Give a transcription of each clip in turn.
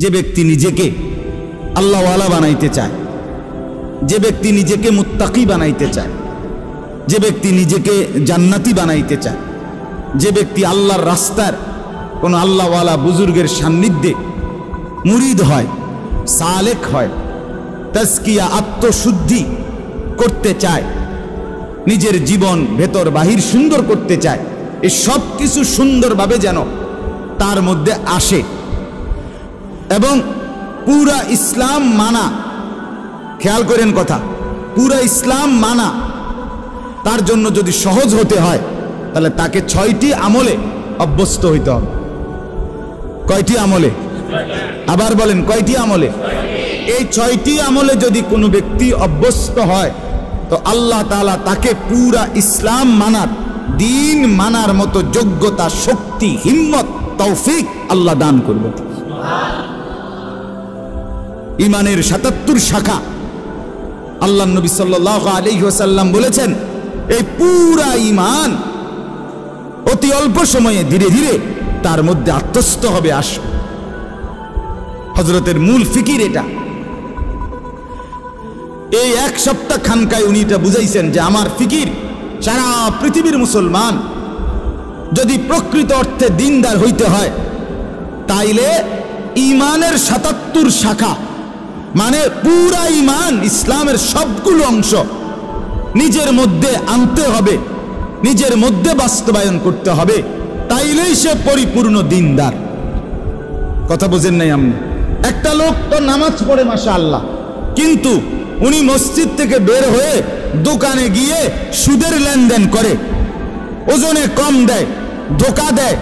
যে ব্যক্তি নিজেকে আল্লাহওয়ালা বানাইতে চায়, যে ব্যক্তি নিজেকে মুত্তাকি বানাইতে চায়, যে ব্যক্তি নিজেকে জান্নাতি বানাইতে চায়, যে ব্যক্তি আল্লাহর রাস্তার কোন আল্লাহওয়ালা বুজুর্গের সান্নিধ্যে মুরিদ হয়, সালেক হয়, তাজকিয়া আত্মশুদ্ধি করতে চায়, নিজের জীবন ভেতর বাহির সুন্দর করতে চায়, এই সব কিছু সুন্দরভাবে যেন তার মধ্যে আসে এবং পুরা ইসলাম মানা, খেয়াল করেন কথা, পুরা ইসলাম মানা তার জন্য যদি সহজ হতে হয় তাহলে তাকে 6টি আমলে অভ্যস্ত হইতে হবে। কয়টি আমলে? আবার বলেন, কয়টি আমলে? এই 6টি আমলে যদি কোনো ব্যক্তি অভ্যস্ত হয় তো আল্লাহ তাআলা তাকে পুরা ইসলাম মানার, দিন মানার মতো যোগ্যতা, শক্তি, হিম্মত, তৌফিক আল্লাহ দান করবে। ইমানের 77 শাখা আল্লাহ নবী সাল্লাল্লাহু আলাইহি ওয়াসাল্লাম বলেছেন, এই পুরা ঈমান অতি অল্প সময়ে ধীরে ধীরে তার মধ্যে আত্মস্থ হবে। আসবে হযরতের মূল ফিকির এটা। এই 1 সপ্তাহ খানকায় উনি এটা বুঝাইছেন যে আমার ফিকির সারা পৃথিবীর মুসলমান যদি প্রকৃত অর্থে দিনদার হইতে হয় তাইলে ঈমানের 77 শাখা মানে পুরা ঈমান, ইসলামের সবগুলো অংশ নিজের মধ্যে আনতে হবে, নিজের মধ্যে বাস্তবায়ন করতে হবে, তাইলেই সে পরিপূর্ণ দিনদার। কথা বুঝেন নাই আপনি? একটা লোক তো নামাজ পড়ে মাশাআল্লাহ, কিন্তু উনি মসজিদ থেকে বের হয়ে দোকানে গিয়ে সুদের লেনদেন করে, ওজনে কম দেয়, ধোকা দেয়,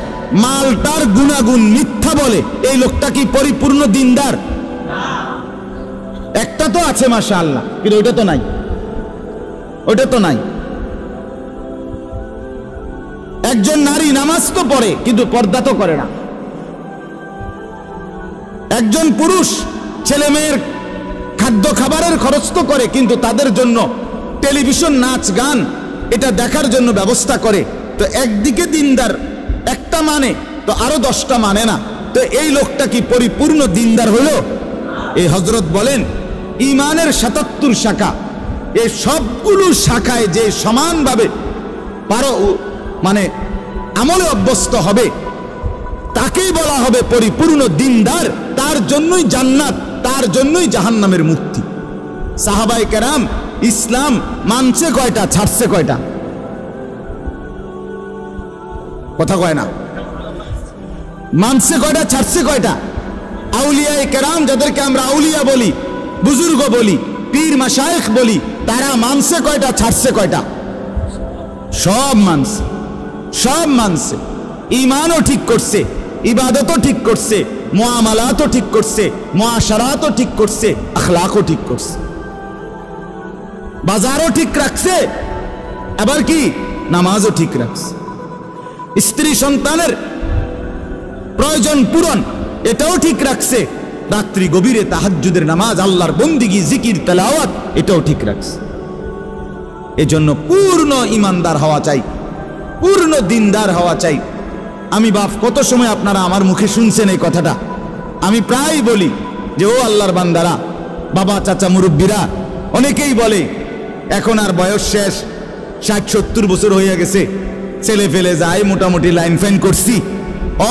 মালটার গুণাগুণ মিথ্যা বলে, এই লোকটা কি পরিপূর্ণ দিনদার? একটা তো আছে মাশাআল্লাহ, কিন্তু ওইটা তো নাই, ওইটা তো নাই। একজন নারী নামাজ তো পড়ে কিন্তু পর্দা তো করে না। একজন পুরুষ ছেলে মেয়ের খাদ্য খাবারের খরচ তো করে, কিন্তু তাদের জন্য টেলিভিশন, নাচ গান এটা দেখার জন্য ব্যবস্থা করে। তো একদিকে দিনদার একটা মানে তো আরো 10টা মানে না, তো এই লোকটা কি পরিপূর্ণ দিনদার হলো? এই হযরত বলেন ঈমানের 77 শাখা, এই সবগুলো শাখায় যে সমানভাবে মানে আমলে অভ্যস্ত হবে তাকেই বলা হবে পরিপূর্ণ দিনদার। তার জন্যই জান্নাত, তার জন্যই জাহান্নামের মুক্তি। সাহাবায়ে কেরাম ইসলাম মানছে কয়টা, ছাড়ছে কয়টা? কথা কয় না। মানছে কয়টা, ছাড়ছে কয়টা? আউলিয়ায়ে কেরাম, যাদেরকে আমরা আউলিয়া বলি, বুজুর্গ বলি, পীর মাশায়েখ বলি, তারা মানছে কয়টা, ছাড়ছে কয়টা? সব মানছে, সব মানছে। ঈমানও ঠিক করছে, ইবাদতও ঠিক করছে, মুআমালাতও ঠিক করছে, মুআশারাতও ঠিক করছে, আখলাকও ঠিক করছে, বাজারও ঠিক রাখছে, আবার কি নামাজও ঠিক রাখছে। স্ত্রী সন্তানের প্রয়োজন পূরণ এটাও ঠিক রাখছে, রাত্রি গভীরে তাহাজ্জুদের নামাজ, আল্লাহর বন্দিগি, জিকির, তেলাওয়াত এটাও ঠিক রাখছে। এজন্য পূর্ণ ঈমানদার হওয়া চাই, পূর্ণ দিনদার হওয়া চাই। আমি বাপ কত সময় আপনারা আমার মুখে শুনছেন এই কথাটা, আমি প্রায় বলি যে ও আল্লাহর বান্দারা, বাবা, চাচা, মুরব্বীরা অনেকেই বলে এখন আর বয়স শেষ, 60-70 বছর হয়ে গেছে, ছেলে ফেলে যায়, মোটামুটি লাইন ফাইন করছি,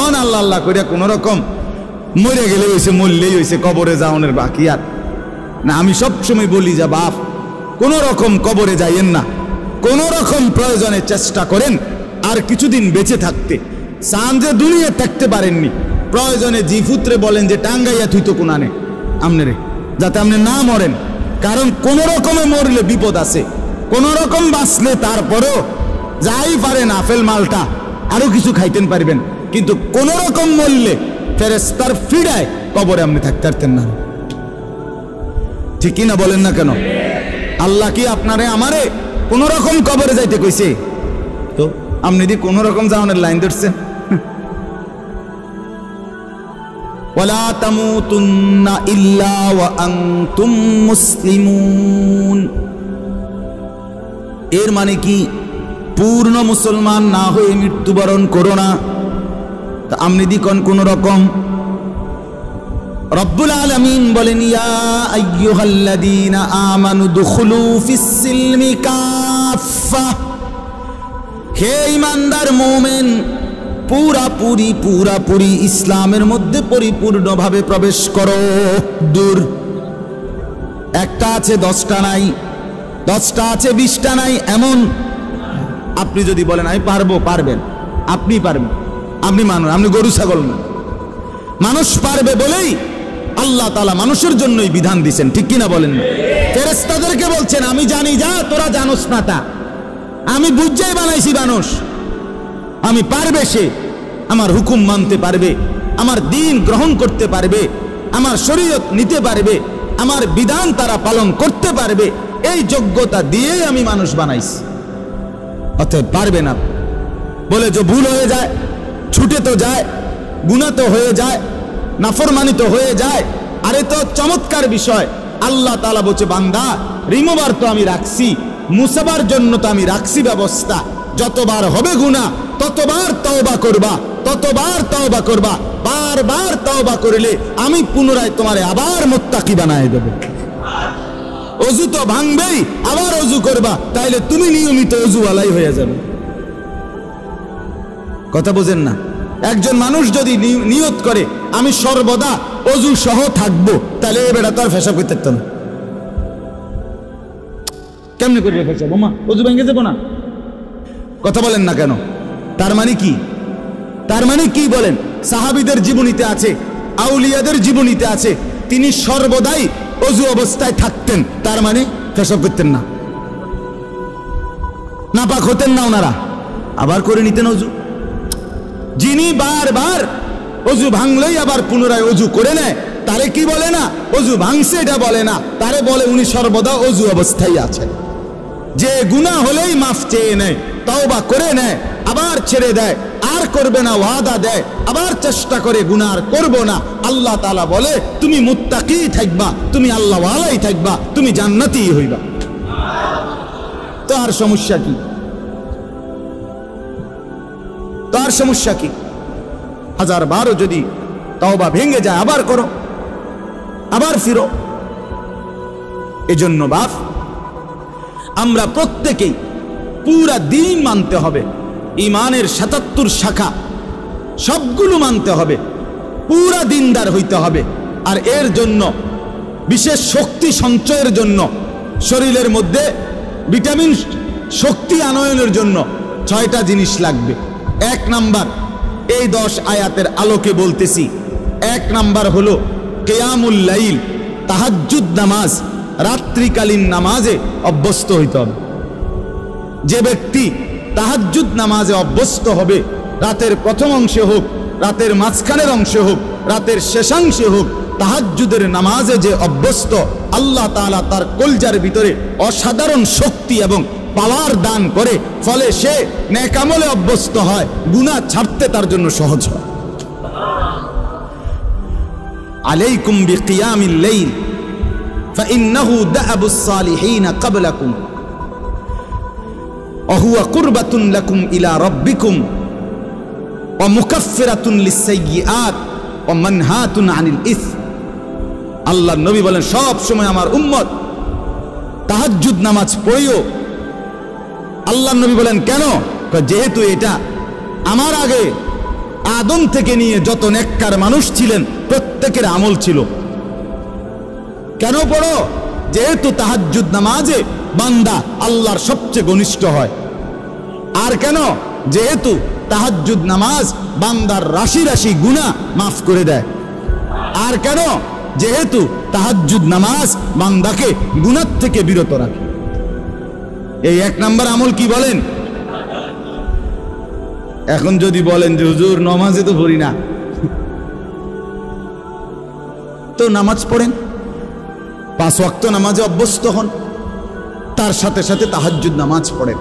অন আল্লাহ আল্লাহ করিয়া কোন রকম মরে গেলে হয়েছে, মরলেই হয়েছে, কবরে যাওয়ানোর বাকি আর না। আমি সবসময় বলি যে বাপ, কোন রকম কবরে যাইয়েন না, কোন রকম প্রয়োজনে চেষ্টা করেন আর কিছুদিন বেঁচে থাকতে। চান যে দুনিয়া থাকতে পারেননি, প্রয়োজনে জিফুত্রে বলেন যে টাঙ্গাইয়া থুইতো কোনানে আমনে রে, যাতে আপনি না মরেন। কারণ কোন রকমে মরলে বিপদ আছে, কোন রকম বাঁচলে তারপরেও যাই পারেন আফেল মালটা আরো কিছু খাইতেন পারবেন, কিন্তু কোন রকম মরলে ফেরেশতার ফিরায় কবরে আপনি থাকতে পারতেন না। ঠিকই না বলেন না কেন? আল্লাহ কি আপনারে আমারে কোন রকম কবরে যাইতে কইছে? তো আপনি দি কোন রকম যাওয়ানোর লাইন ধরছেন। ওয়ালা তামুতুন্না ইল্লা ওয়া আনতুম মুসলিমুন, এর মানে কি পূর্ণ মুসলমান না হয়ে মৃত্যুবরণ করো না। তা আপনি দি কোন রকম রব্বুল আলামিন বলেন, ইয়া আইয়ুহাল্লাযীনা আমানু দুখুলু ফিস-সিলমি কাফা, হে ঈমানদার মুমিন, পুরাপুরি ইসলামের মধ্যে পরিপূর্ণভাবে প্রবেশ করো। দূর একটা আছে 10টা নাই, 10টা আছে 20টা নাই, এমন আপনি যদি বলেন আমি পারবো, পারবেন, আপনি পারবেন, আপনি মানুষ, আপনি গরু ছাগল না। মানুষ পারবে বলেই আল্লাহ তাআলা মানুষের জন্যই বিধান দিয়েছেন, ঠিক কিনা বলেন না? ফেরেশতাদেরকে বলছেন আমি জানি যা তোরা জানোস না তা, আমি বুঝাই বানাইছি মানুষ, আমি পারবে সে আমার হুকুম মানতে পারবে, আমার দ্বীন গ্রহণ করতে পারবে, আমার শরীয়ত নিতে পারবে, আমার বিধান তারা পালন করতে পারবে, এই যোগ্যতা দিয়ে আমি মানুষ বানাইছি। অতএব পারবে না বলে যে ভুল হয়ে যায়, ছুটে তো যায়, গুনাহ তো হয়ে যায়, নাফরমানি তো হয়ে যায়। আরে তো চমৎকার বিষয়, আল্লাহ তাআলা বলছে বান্দা রিমুভার তো আমি রাখছি, মুসাবার জন্য তো আমি রাখছি ব্যবস্থা। যতবার হবে গুনাহ ততবার তওবা করবা, ততবার তওবা করবা, বারবার তওবা করলে আমি পুনরায় তোমারে আবার মুত্তাকি বানায় দেব। ওযু তো ভাঙবেই, আবার ওযু করবা, তাইলে তুমি নিয়মিত ওযুওয়ালাই হয়ে যাবে। কথা বোঝেন না? একজন মানুষ যদি নিয়ত করে আমি সর্বদা ওযু সহ থাকবো, তাহলে এ বেটা তো আর পেশাব করতে পারত না। কেমনে করবে পেশাব? ওমা ওযু ভেঙে যাবো না? কথা বলেন না কেন? তার মানে কি? তার মানে কি বলেন? সাহাবীদের জীবনীতে আছে, আউলিয়াদের জীবনীতে আছে, তিনি সর্বদাই ওযু অবস্থায় থাকতেন, তার মানে পেশাব করতেন না, নাপাক হতেন না ওনারা, আবার করে নিতেন ওযু। যিনি বারবার ওযু ভাঙলেই আবার পুনরায় ওযু করে নেয়, তারে কি বলে না ওযু ভাঙছে এটা বলে না, তারে বলে উনি সর্বদা ওযু অবস্থায় আছেন। যে গুনাহ হলেই মাফ চেয়ে নেয়, তওবা করে নেয়, আবার ছেড়ে দেয়, আর করবে না ওয়াদা দেয়, আবার চেষ্টা করে গুনাহ আর করব না, আল্লাহ তাআলা বলে তুমি মুত্তাকি থাকবা, তুমি আল্লাহওয়ালাই থাকবা, তুমি জান্নাতি হইবা। তো আর সমস্যা কি? তার সমস্যা কি? 1000 যদি তওবা ভেঙে যায় আবার করো, আবার ফিরো। এজন্য বাপ আমরা প্রত্যেকেই পুরা দিন মানতে হবে, ঈমানের 77 শাখা সবগুলো মানতে হবে, পুরা দিনদার হইতে হবে। আর এর জন্য বিশেষ শক্তি সঞ্চয়ের জন্য শরীরের মধ্যে ভিটামিন শক্তি আনয়নের জন্য 6টা জিনিস লাগবে। 1 নাম্বার, এই 10 আয়াতের আলোকে বলতেছি, 1 নাম্বার হলো কিয়ামুল লাইল, তাহাজ্জুদ নামাজ, রাত্রিকালীন নামাজে অভ্যস্ত হইতে হবে। যে ব্যক্তি তাহাজ্জুদ নামাজে অভ্যস্ত হবে, রাতের প্রথম অংশে হোক, রাতের মাঝখানের অংশে হোক, রাতের শেষাংশে হোক, তাহাজ্জুদের নামাজে যে অভ্যস্ত, আল্লাহ তাআলা তার কলজার ভিতরে অসাধারণ শক্তি এবং পাওয়ার দান করে, ফলে সে নেক আমলে অভ্যস্ত হয়, গুনাহ ছাড়তে তার জন্য সহজ হয়। আলাইকুম বিকিয়ামিল লাইল ফাইন্নাহু দা'বুস সালিহিন ক্বাবলাকুম ওয়া হুয়া কুরবাতুন লাকুম ইলা রাব্বিকুম ওয়া মুকাফফিরাতুন লিস-সাইয়্যাত ওয়া মানহাতুন আনিল ইসম। আল্লাহর নবী বলেন সব সময় আমার উম্মত তাহাজ্জুদ নামাজ পড়িও। আল্লাহর নবী বলেন কেন? যেহেতু এটা আমার আগে আদম থেকে নিয়ে যত নেককার মানুষ ছিলেন প্রত্যেকের আমল ছিল। কেন পড়ো? যেহেতু তাহাজ্জুদ নামাজে বান্দা আল্লাহর সবচেয়ে ঘনিষ্ঠ হয়। আর কেন? যেহেতু তাহাজ্জুদ নামাজ বান্দার রাশি রাশি গুনাহ মাফ করে দেয়। আর কেন? যেহেতু তাহাজ্জুদ নামাজ বান্দাকে গুনাহ থেকে বিরত রাখে। এই 1 নাম্বার আমল কি বলেন? এখন যদি বলেন যে হুজুর নামাজে তো পড়ি না, তো নামাজ পড়েন, 5 ওয়াক্ত নামাজে অভ্যস্ত হন, তার সাথে সাথে তাহাজ্জুদ নামাজ পড়েন।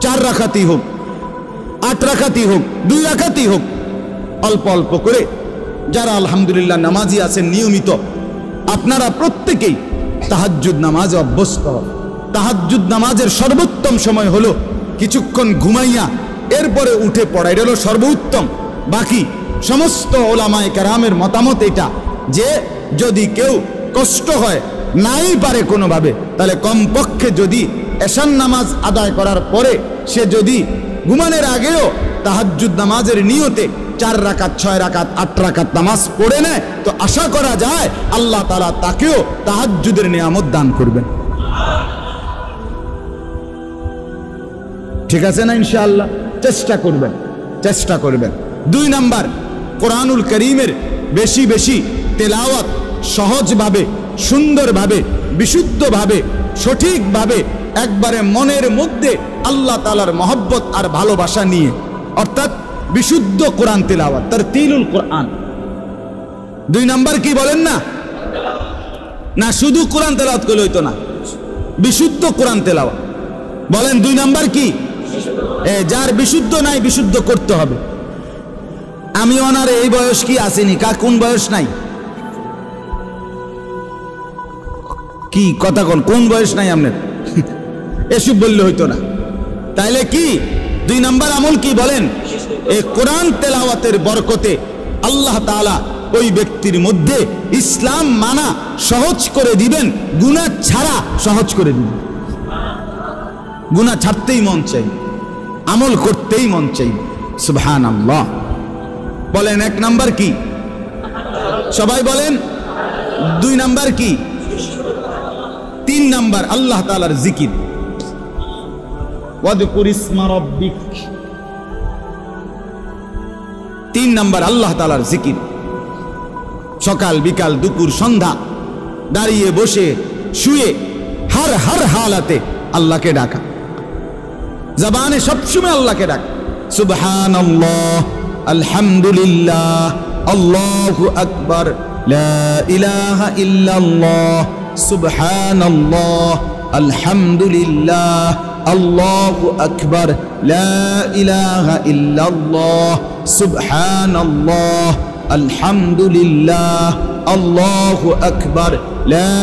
4 রাকাতই হোক, 8 রাকাতই হোক, 2 রাকাতই হোক, অল্প অল্প করে। যারা আলহামদুলিল্লাহ নামাজি আছেন নিয়মিত, আপনারা প্রত্যেকেই তাহাজ্জুদ নামাজে অভ্যস্ত হন। তাহাজ্জুদ নামাজের সর্বোত্তম সময় হলো কিছুক্ষণ ঘুমাইয়া এরপরে উঠে পড়া, এটা হলো সর্বোত্তম। বাকি সমস্ত ওলামায়ে কেরামের মতামত এটা যে যদি কেউ কষ্ট হয় নাই পারে কোনোভাবে, তাহলে কমপক্ষে যদি এশার নামাজ আদায় করার পরে সে যদি ঘুমানোর আগেও তাহাজ্জুদ নামাজের নিয়তে 4 রাকাত 6 রাকাত 8 রাকাত নামাজ পড়ে নেয়, তো আশা করা যায় আল্লাহ তাআলা তাকেও তাহাজ্জুদের নিয়ামত দান করবেন। ঠিক আছে না? ইনশাআল্লাহ চেষ্টা করবেন, চেষ্টা করবেন। 2 নাম্বার, কোরআনুল কারীমের বেশি বেশি তেলাওয়াত, সহজভাবে, সুন্দরভাবে, বিশুদ্ধভাবে, সঠিকভাবে, একবারে মনের মধ্যে আল্লাহ তাআলার মহব্বত আর ভালোবাসা নিয়ে, অর্থাৎ বিশুদ্ধ কোরআন তেলাওয়াত, তারতিলুল কোরআন। 2 নাম্বার কি বলেন না? না শুধু কোরআন তেলাওয়াত করলে হইতো না, বিশুদ্ধ কোরআন তেলাওয়াত। বলেন 2 নাম্বার কি? যার বিশুদ্ধ নাই, বিশুদ্ধ করতে হবে। আমি ওনার এই বয়স কি আসেনি, কোন বয়স নাই? কি কথা কোন বয়স নাই আপনার? এসব বললে হইতো না। তাইলে কি 2 নাম্বার আমল কি বলেন? এই কোরআন তেলাওয়াতের বরকতে আল্লাহ তাআলা ওই ব্যক্তির মধ্যে ইসলাম মানা সহজ করে দিবেন, গুনাহ ছাড়া সহজ করে দিবেন। গুনাহ ছাড়তেই মন চাই, আমল করতেই মন চাই। সুবহানাল্লাহ। বলেন 1 নাম্বার কি? সবাই বলেন। 2 নাম্বার কি? 3 নাম্বার আল্লাহ তাআলার জিকির। ওয়াযকুর ইসমা রাব্বিক। 3 নাম্বার আল্লাহ তাআলার জিকির। সকাল বিকাল দুপুর সন্ধ্যা দাঁড়িয়ে বসে শুয়ে হর হালাতে আল্লাহকে ডাকা, জবানে সবসময় আল্লাহকে ডাকা। সুবহানাল্লাহ, আলহামদুলিল্লাহ, আল্লাহু আকবার, লা ইলাহা ইল্লাল্লাহ, সুবহানাল্লাহ, আলহামদুলিল্লাহ, আল্লাহু আকবার, লা ইলাহা ইল্লাল্লাহ, সুবহানাল্লাহ, আলহামদুলিল্লাহ, আল্লাহু আকবার, লা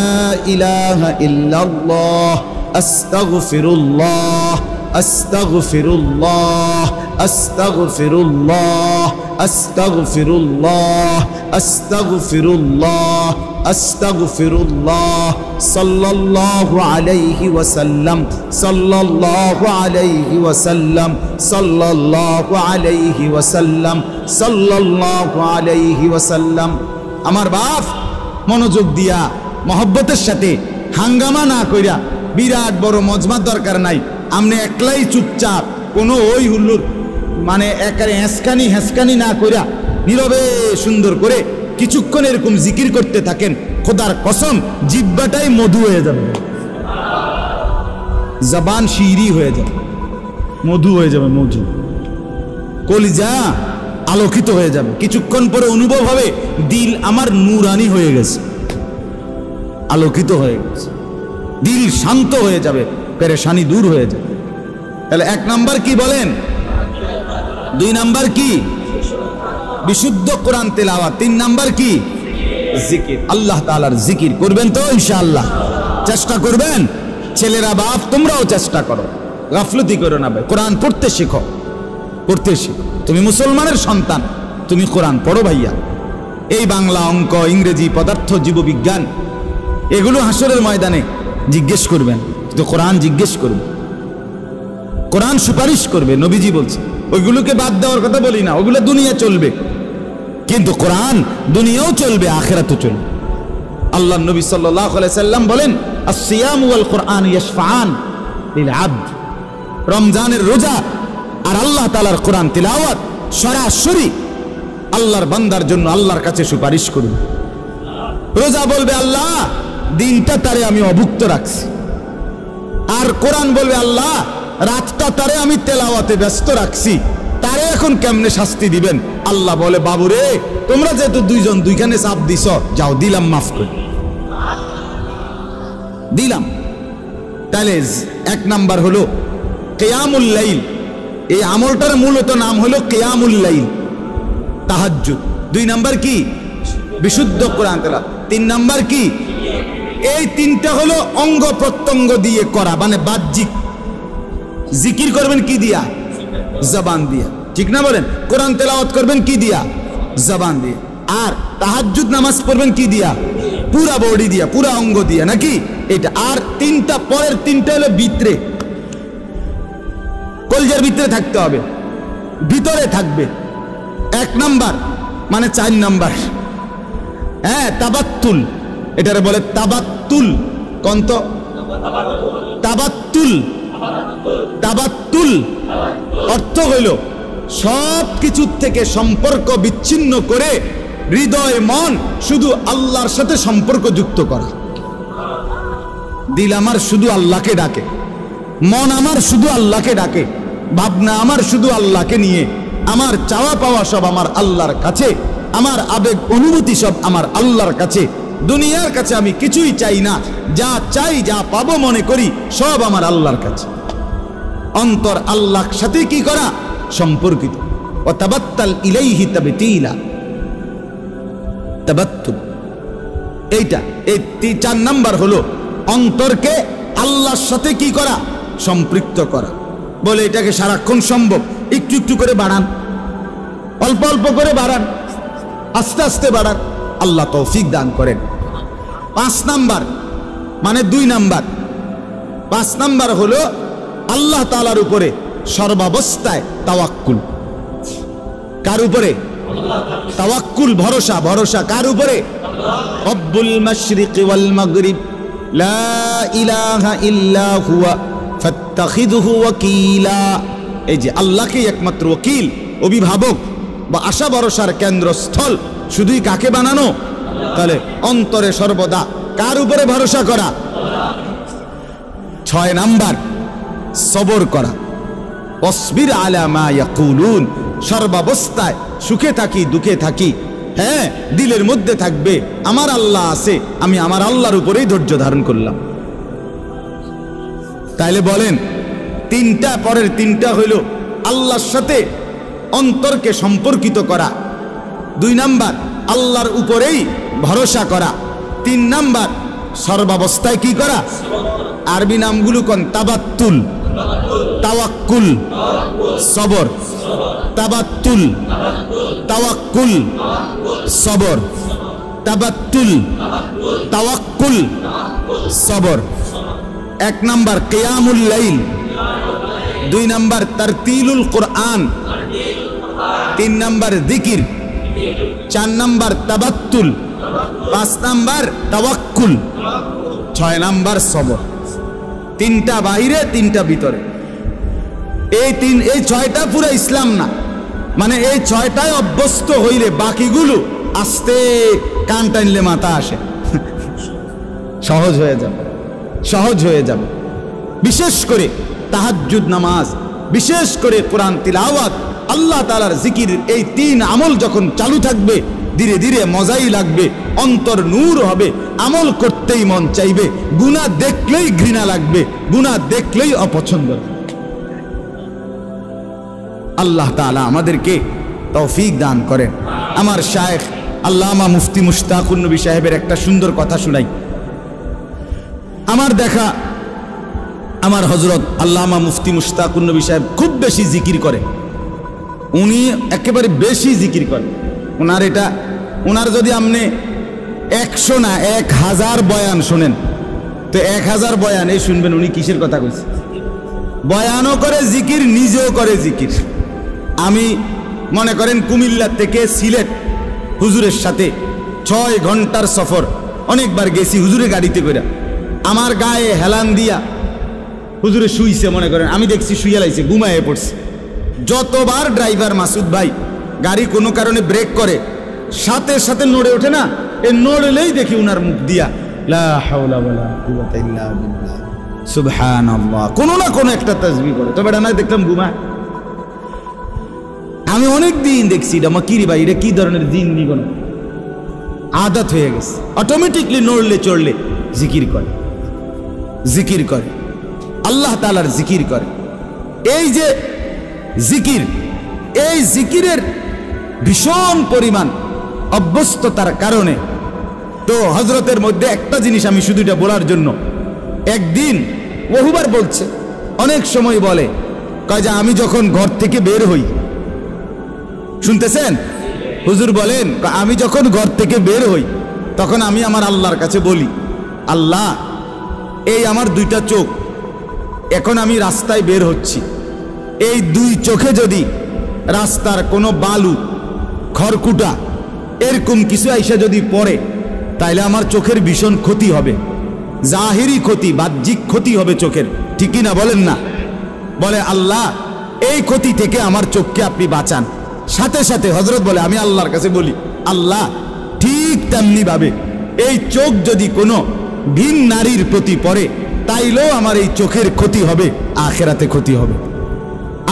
ইলাহা ইল্লাল্লাহ, আস্তাগফিরুল্লাহ, আস্তাগফিরুল্লাহ, আস্তাগফিরুল্লাহ, আস্তাগফিরুল্লাহ, আস্তাগফিরুল্লাহ, আস্তাগফিরুল্লাহ, সাল্লাল্লাহু আলাইহি ওয়াসাল্লাম, সাল্লাল্লাহু আলাইহি ওয়াসাল্লাম, সাল্লাল্লাহু আলাইহি ওয়াসাল্লাম, সাল্লাল্লাহু আলাইহি ওয়াসাল্লাম। আমার বাপ মনোযোগ দিয়া মহব্বতের সাথে হাঙ্গামা না কইরা, বিরাট বড় মজমার দরকার নাই, আপনি একলাই চুপচাপ কোনো ওই হুল্লুর মানে একারে হেসকানি না কইরা নীরবে সুন্দর করে কিছুক্ষণ এরকম জিকির করতে থাকেন, খোদার কসম জিহ্বাটাই মধু হয়ে যাবে, জবান শিরি হয়ে যাবে, মধু হয়ে যাবে, মধু, কলিজা আলোকিত হয়ে যাবে। কিছুক্ষণ পরে অনুভব হবে দিল আমার নূরানি হয়ে গেছে, আলোকিত হয়ে গেছে, দিল শান্ত হয়ে যাবে, পেরেশানি দূর হয়ে যাবে। তাহলে 1 নাম্বার কি বলেন? 2 নাম্বার কি? বিশুদ্ধ কোরআন তেলাওয়াত। 3 নাম্বার কি? জিকির। আল্লাহ তাআলার জিকির করবেন তো ইনশাআল্লাহ? চেষ্টা করবেন। ছেলেরা বাপ তোমরাও চেষ্টা করো, গাফলতি করো না ভাই, কোরআন পড়তে শেখো, পড়তে শেখো। তুমি মুসলমানের সন্তান, তুমি কোরআন পড়ো ভাইয়া। এই বাংলা, অঙ্ক, ইংরেজি, পদার্থ, জীববিজ্ঞান এগুলো হাসরের ময়দানে জিজ্ঞেস করবেন, তো কোরআন জিজ্ঞেস করবে, কোরআন সুপারিশ করবে। নবীজি বলছে ওইগুলোকে বাদ দেওয়ার কথা বলি না, ওগুলো দুনিয়া চলবে, কিন্তু কোরআন দুনিয়াও চলবে, আখিরাতও চলবে। আল্লাহ নবী সাল্লাল্লাহু আলাইহি সাল্লাম বলেন আসসিয়াম ওয়াল কোরআন ইয়াশফাআন লিল আবদ। রমজানের রোজা আর আল্লাহ তাআলার কোরআন তিলাওয়াত সরাসরি আল্লাহর বান্দার জন্য আল্লাহর কাছে সুপারিশ করবে। রোজা বলবে আল্লাহ দিনটা তারে আমি অভুক্ত রাখছি, আর কোরআন বলবে আল্লাহ রাতটা তারে আমি তেলাওয়াতে ব্যস্ত রাখছি, তারে এখন কেমনে শাস্তি দিবেন? আল্লাহ বলে বাবুরে তোমরা যেহেতু দুইজন দুইখানে চাপ দিছ, যাও দিলাম, মাফ করে দিলাম। তাহলে 1 নাম্বার হলো কিয়ামুল লাইল, এই আমলটার মূলত নাম হলো কিয়ামুল লাইল, তাহাজ্জুদ। 2 নাম্বার কি? বিশুদ্ধ কোরআন তেলাওয়াত। 3 নাম্বার কি? এই 3টা হলো অঙ্গ প্রত্যঙ্গ দিয়ে করা, মানে বাহ্যিক। জিকির করবেন কি দিয়া? জবান দিয়া, ঠিক না বলেন? কোরআন তেলাওয়াত করবেন কি দিয়া? জবান দিয়ে। আর তাহাজ্জুদ নামাজ পড়বেন কি দিয়া? পুরা বডি দিয়া, পুরা অঙ্গ দিয়া, নাকি? এটা। আর তিনটা, পরের তিনটা হলো ভিতরে, কলজার ভিতরে থাকতে হবে, ভিতরে থাকবে। 1 নাম্বার মানে 4 নাম্বার, হ্যাঁ, তাবাত্তুল, এটারে বলে তাবাত্তুল। কন্ত তাবাত্তুল, তাবাত্তুল অর্থ হইল সব কিছুর থেকে সম্পর্ক বিচ্ছিন্ন করে হৃদয় মন শুধু আল্লাহর সাথে সম্পর্ক যুক্ত করা। দিল আমার শুধু আল্লাহকে ডাকে, মন আমার শুধু আল্লাহকে ডাকে, ভাবনা আমার শুধু আল্লাহকে নিয়ে, আমার চাওয়া পাওয়া সব আমার আল্লাহর কাছে, আমার আবেগ অনুভূতি সব আমার আল্লাহর কাছে। দুনিয়ার কাছে আমি কিছুই চাই না, যা চাই, যা পাবো মনে করি সব আমার আল্লাহর কাছে। অন্তর আল্লাহর সাথে কি করা? সম্পর্কিত। ও তাবাত্তাল ইলাইহি তাবতীলা, তাবাত্তুল। এইটা, এই 4 নাম্বার হলো অন্তরকে আল্লাহর সাথে কি করা? সম্পৃক্ত করা। বলে এটাকে সারাক্ষণ সম্ভব? একটু একটু করে বাড়ান, অল্প অল্প করে বাড়ান, আস্তে আস্তে বাড়ান, আল্লাহ তৌফিক দান করেন। 5 নাম্বার মানে 2 নাম্বার। 5 নাম্বার হলো আল্লাহ তাআলার উপরে সর্বাবস্থায় তাওয়াক্কুল। কার উপরে? তাওয়াক্কুল, ভরসা। ভরসা কার উপরে? রব্বুল মাশরিক ওয়াল মাগরিব লা ইলাহা ইল্লা হুয়া ফাত্তাখিযহু ওয়াকিলা। এই যে আল্লাহকেই একমাত্র ওকিল, অভিভাবক বা আশা ভরসার কেন্দ্রস্থল শুধুই কাকে বানানো? তাহলে অন্তরে সর্বদা কার উপরে ভরসা করা? 6 নাম্বার সবর করা। অসবির আলা মা ইয়াকুলুন, সর্বাবস্থায় সুখে থাকি দুঃখে থাকি, হ্যাঁ, দিলের মধ্যে থাকবে আমার আল্লাহ আছে, আমি আমার আল্লাহর উপরেই ধৈর্য ধারণ করলাম। তাইলে বলেন, 3টা, পরের 3টা হইল আল্লাহর সাথে অন্তরকে সম্পর্কিত করা। 2 নাম্বার আল্লাহর উপরেই ভরসা করা। 3 নাম্বার সর্বাবস্থায় কি করা? আরবি নামগুলো কোন? তাবাত্তুল, তাওয়াক্কুল, সবর। তাবাত্তুল, তাওয়াক্কুল, সবর। তাবাত্তুল, তাওয়াক্কুল, সবর। 1 নাম্বার কিয়ামুল লাইল, 2 নাম্বার তারতিলুল কোরআন, 3 নাম্বার জিকির, 4 নাম্বার তাবাত্তুল, 5 নাম্বার তাওয়াক্কুল, 6 নাম্বার সবর। 3টা বাহিরে, 3টা ভিতরে। এই 6টা পুরো ইসলাম না, মানে এই 6টায় অভ্যস্ত হইলে বাকিগুলো আস্তে কান টানলে মাথা আসে, সহজ হয়ে যাবে, সহজ হয়ে যাবে। বিশেষ করে তাহাজ্জুদ নামাজ, বিশেষ করে কোরআন তিলাওয়াত, আল্লাহ তাআলার জিকির, এই 3 আমল যখন চালু থাকবে ধীরে ধীরে মজাই লাগবে, অন্তর নূর হবে, আমল করতেই মন চাইবে, গুনাহ দেখলেই ঘৃণা লাগবে, গুনাহ দেখলেই অপছন্দ। আল্লাহ তাআলা আমাদেরকে তৌফিক দান করেন। আমার শায়েখ আল্লামা মুফতি মুশতাকুন নবী সাহেবের একটা সুন্দর কথা শুনাই। আমার দেখা আমার হযরত আল্লামা মুফতি মুশতাকুন নবী সাহেব খুব বেশি জিকির করে, উনি একেবারে বেশি জিকির করেন। ওনার যদি আপনি 100 না 1000 বয়ান শোনেন, তো 1000 বয়ান এই শুনবেন উনি কিসের কথা কইছে। বয়ানও করে জিকির, নিজেও করে জিকির। আমি মনে করেন কুমিল্লা থেকে সিলেট হুজুরের সাথে 6 ঘন্টার সফর, অনেকবার গেছি হুজুরের গাড়িতে করে। আমার গায়ে হেলান দিয়া হুজুরে শুইছে, মনে করেন আমি দেখছি শুইয়া লাইছে, ঘুমায়ে পড়ছে। যতবার ড্রাইভার মাসুদ ভাই গাড়ি কোনো কারণে ব্রেক করে, সাথে সাথে নড়ে ওঠে না, এই নড়লেই দেখি উনার মুখ দিয়া লা হাওলা ওয়ালা কুওয়াতা ইল্লা বিল্লাহ, সুবহানাল্লাহ, কোনো না কোনো একটা তাসবিহ করে। তবে এটা না দেখলাম ঘুমায়। আমি অনেক দিন দেখছি এটা মাকিরি ভাই, এটা কি ধরনের দিন নিগণ, আদত হয়ে গেছে, অটোমেটিকলি নড়লে চড়লে জিকির করে, জিকির করে, আল্লাহ তাআলার জিকির করে। এই যে জিকির, এই জিকিরের ভীষণ পরিমাণ অভ্যস্ততার কারণে তো হযরতের মধ্যে একটা জিনিস আমি শুধু এটা বলার জন্য, একদিন বহুবার বলছে, অনেক সময় বলে, কয় যে আমি যখন ঘর থেকে বের হই, শুনতেছেন, হুজুর বলেন, আমি যখন ঘর থেকে বের হই তখন আমি আমার আল্লাহর কাছে বলি, আল্লাহ এই আমার দুইটা চোখ, এখন আমি রাস্তায় বের হচ্ছি, এই দুই চোখে যদি রাস্তার কোনো বালু খড়কুটা এরকম কিছু আইসা যদি পড়ে তাইলে আমার চোখের ভীষণ ক্ষতি হবে, জাহিরি ক্ষতি, বাহ্যিক ক্ষতি হবে চোখের, ঠিকই না বলেন না? বলে আল্লাহ এই ক্ষতি থেকে আমার চোখকে আপনি বাঁচান। সাথে সাথে হযরত বলে, আমি আল্লাহর কাছে বলি, আল্লাহ ঠিক তেমনি ভাবে এই চোখ যদি কোনো ভিন নারীর প্রতি পড়ে তাইলেও আমার এই চোখের ক্ষতি হবে, আখিরাতে ক্ষতি হবে,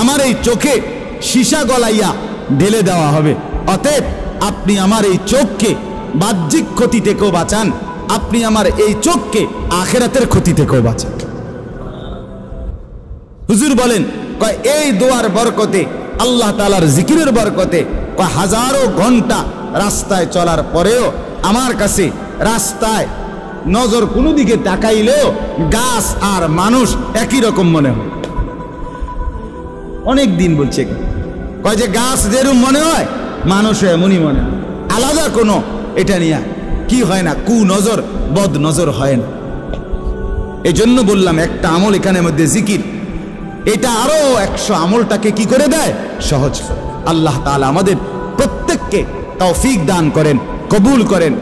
আমার এই চোখে সীসা গলাইয়া ঢেলে দেওয়া হবে। অতএব আপনি আমার এই চোখকে বাহ্যিক ক্ষতি থেকেও বাঁচান, আপনি আমার এই চোখকে আখিরাতের ক্ষতি থেকেও বাঁচান। হুজুর বলেন, কয় এই দোয়ার বরকতে, আল্লাহ তাআলার জিকিরের বরকতে, কয় হাজারো ঘন্টা রাস্তায় চলার পরেও আমার কাছে রাস্তায় নজর কোনো দিকে তাকাইলেও গাছ আর মানুষ একই রকম মনে হয়। অনেক দিন বলছে, কয় যে গাছ যেরকম মনে হয় মানুষ এমনই মনে হয়, আলাদা কোনো এটা নিয়ে কি হয় না, কু নজর বদ নজর হয় না। এই জন্য বললাম একটা আমল এখানের মধ্যে জিকির, এটা আরো 100 আমলটাকে কি করে দেয়, সহজ। আল্লাহ তাআলা আমাদের প্রত্যেককে তৌফিক দান করেন, কবুল করেন।